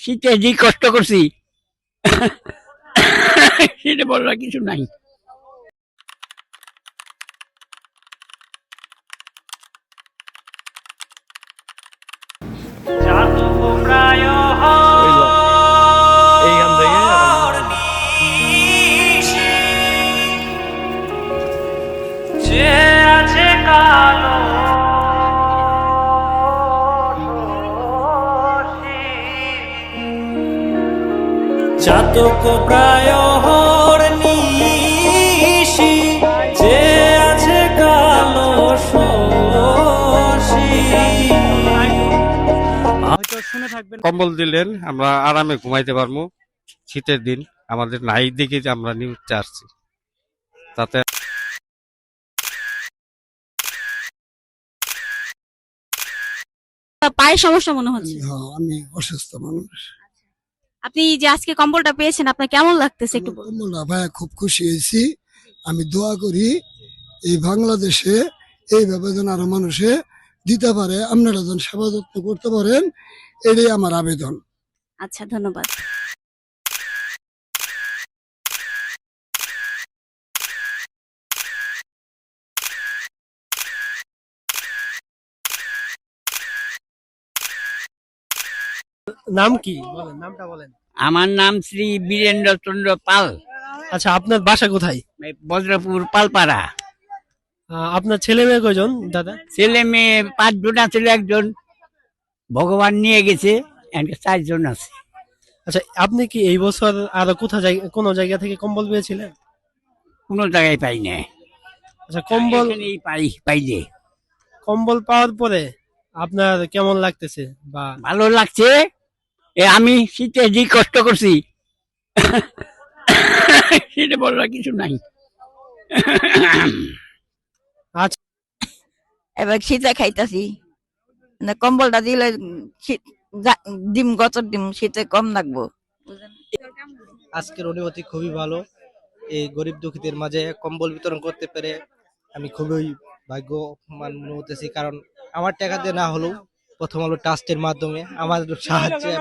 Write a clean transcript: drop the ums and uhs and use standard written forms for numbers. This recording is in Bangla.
শীতে যে কষ্ট করছি সেটা বলার কিছু নাই। এইখান থেকে চাতক প্রায় নিশি যে আছে কালো শশী। হয়তো শুনে থাকবেন। কম্বল দিলেন আমরা আরামে ঘুমাইতে পারবো। শীতের দিন আমাদের নাই দিকে যে আমরা নিউজটা আসছি তাতে পায়ের সমস্যা মনে হচ্ছে। হ্যাঁ, আমি অসুস্থ মানুষ। আপনি যে আজকে কম্বলটা পেয়েছেন আপনার কেমন লাগতেছে একটু বলুন। কমলা ভাইয়া খুব খুশি হয়েছি। আমি দোয়া করি এই বাংলাদেশে এইভাবে যেন আরো মানুষে দিতে পারে, আপনারা যেন সেবা যত্ন করতে পারেন, এটাই আমার আবেদন। আচ্ছা, ধন্যবাদ। নাম কি বলেন, নামটা বলেন। আমার নাম শ্রী বীরেন্দ্র চন্দ্র পাল, আচ্ছা, আপনার বাসা কোথায়? বজ্রপুর পালপাড়া। আপনার ছেলে মেয়ে কয়জন দাদা? ছেলে মেয়ে 5 জন আছে, একজন ভগবান নিয়ে গেছে, 4 জন আছে। আচ্ছা, আপনি কি এই বছর আরো কোনো জায়গা থেকে কম্বল পেয়েছিলেন? কোনো জায়গায় পাই না। আচ্ছা, কম্বল পাইলে কম্বল পাওয়ার পরে আপনার কেমন লাগতেছে বা ভালো লাগছে। আমি শীতে যে কষ্ট করছি সেটা বলার কিছু নাই। আচ্ছা, এবার শীতে খাইতাছি না, কম্বলটা দিলে ডিম গতর ডিম শীতে কম লাগবো। আজকের অনুভূতি খুবই ভালো। এই গরিব দুঃখীদের মাঝে কম্বল বিতরণ করতে পেরে আমি খুবই ভাগ্যবান মনে হতেছি, কারণ আমার টাকা দিয়ে না হলেও প্রথম আলো ট্রাস্টের মাধ্যমে আমার সাহায্যে